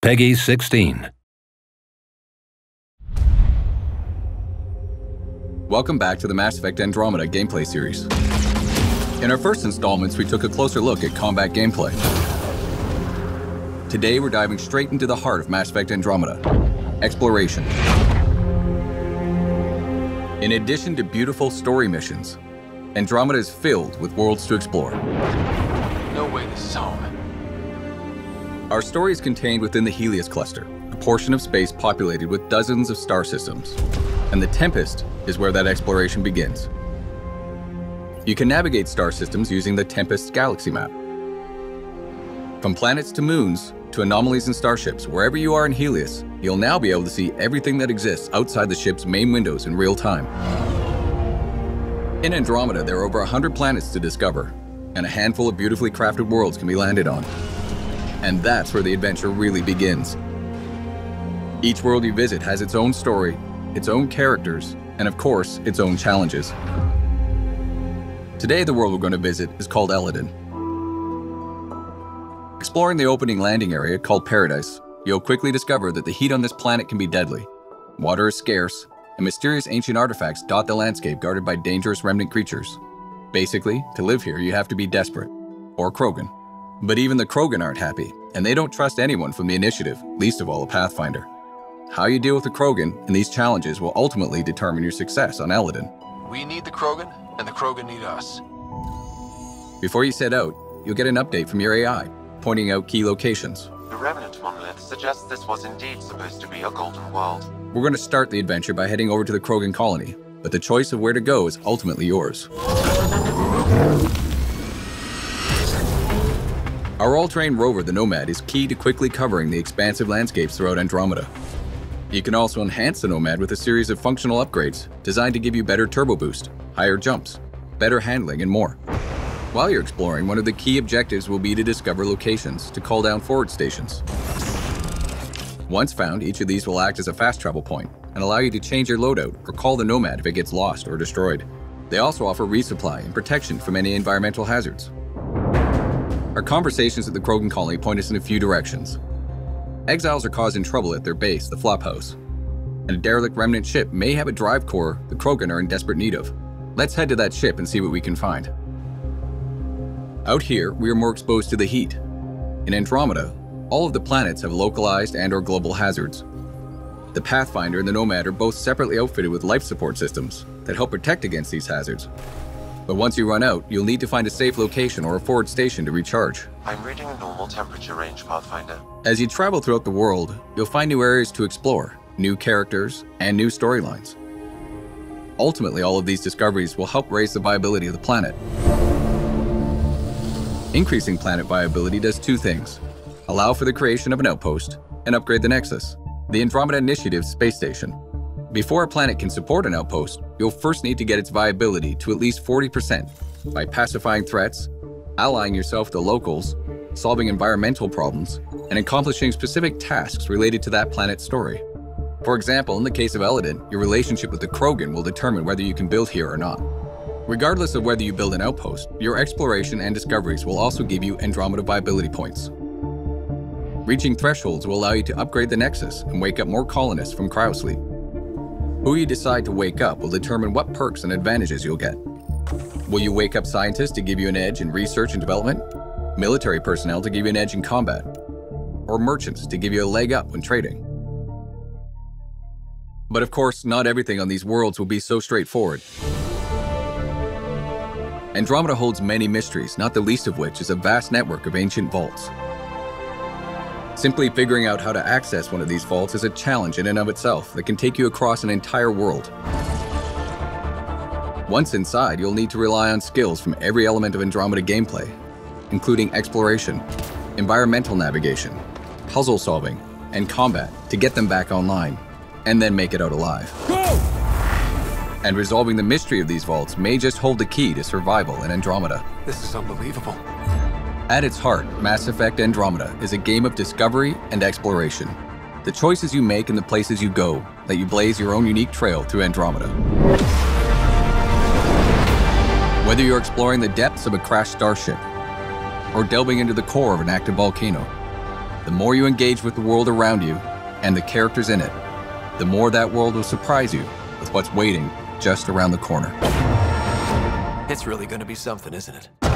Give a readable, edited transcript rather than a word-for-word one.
Peggy 16. Welcome back to the Mass Effect Andromeda gameplay series. In our first installments, we took a closer look at combat gameplay. Today, we're diving straight into the heart of Mass Effect Andromeda, exploration. In addition to beautiful story missions, Andromeda is filled with worlds to explore. No way this is home. Our story is contained within the Helios cluster, a portion of space populated with dozens of star systems. And the Tempest is where that exploration begins. You can navigate star systems using the Tempest galaxy map. From planets to moons, to anomalies and starships, wherever you are in Helios, you'll now be able to see everything that exists outside the ship's main windows in real time. In Andromeda, there are over 100 planets to discover, and a handful of beautifully crafted worlds can be landed on. And that's where the adventure really begins. Each world you visit has its own story, its own characters, and of course, its own challenges. Today, the world we're going to visit is called Eladin. Exploring the opening landing area called Paradise, you'll quickly discover that the heat on this planet can be deadly. Water is scarce, and mysterious ancient artifacts dot the landscape guarded by dangerous remnant creatures. Basically, to live here, you have to be desperate, or Krogan. But even the Krogan aren't happy, and they don't trust anyone from the Initiative, least of all a Pathfinder. How you deal with the Krogan and these challenges will ultimately determine your success on Eladin. We need the Krogan, and the Krogan need us. Before you set out, you'll get an update from your AI, pointing out key locations. The remnant monolith suggests this was indeed supposed to be a golden world. We're going to start the adventure by heading over to the Krogan colony, but the choice of where to go is ultimately yours. Our all-terrain rover, the Nomad, is key to quickly covering the expansive landscapes throughout Andromeda. You can also enhance the Nomad with a series of functional upgrades designed to give you better turbo boost, higher jumps, better handling, and more. While you're exploring, one of the key objectives will be to discover locations to call down forward stations. Once found, each of these will act as a fast travel point and allow you to change your loadout or call the Nomad if it gets lost or destroyed. They also offer resupply and protection from any environmental hazards. Our conversations at the Krogan colony point us in a few directions. Exiles are causing trouble at their base, the Flophouse. And a derelict remnant ship may have a drive core the Krogan are in desperate need of. Let's head to that ship and see what we can find. Out here, we are more exposed to the heat. In Andromeda, all of the planets have localized and/or global hazards. The Pathfinder and the Nomad are both separately outfitted with life support systems that help protect against these hazards. But once you run out, you'll need to find a safe location or a forward station to recharge. I'm reading a normal temperature range, Pathfinder. As you travel throughout the world, you'll find new areas to explore, new characters, and new storylines. Ultimately, all of these discoveries will help raise the viability of the planet. Increasing planet viability does two things: allow for the creation of an outpost, and upgrade the Nexus, the Andromeda Initiative's space station. Before a planet can support an outpost, you'll first need to get its viability to at least 40% by pacifying threats, allying yourself to locals, solving environmental problems, and accomplishing specific tasks related to that planet's story. For example, in the case of Eladin, your relationship with the Krogan will determine whether you can build here or not. Regardless of whether you build an outpost, your exploration and discoveries will also give you Andromeda viability points. Reaching thresholds will allow you to upgrade the Nexus and wake up more colonists from cryosleep. Who you decide to wake up will determine what perks and advantages you'll get. Will you wake up scientists to give you an edge in research and development? Military personnel to give you an edge in combat? Or merchants to give you a leg up when trading? But of course, not everything on these worlds will be so straightforward. Andromeda holds many mysteries, not the least of which is a vast network of ancient vaults. Simply figuring out how to access one of these vaults is a challenge in and of itself that can take you across an entire world. Once inside, you'll need to rely on skills from every element of Andromeda gameplay, including exploration, environmental navigation, puzzle solving, and combat to get them back online, and then make it out alive. Go! And resolving the mystery of these vaults may just hold the key to survival in Andromeda. This is unbelievable. At its heart, Mass Effect Andromeda is a game of discovery and exploration. The choices you make and the places you go let you blaze your own unique trail through Andromeda. Whether you're exploring the depths of a crashed starship or delving into the core of an active volcano, The more you engage with the world around you and the characters in it, the more that world will surprise you with what's waiting just around the corner. It's really gonna be something, isn't it?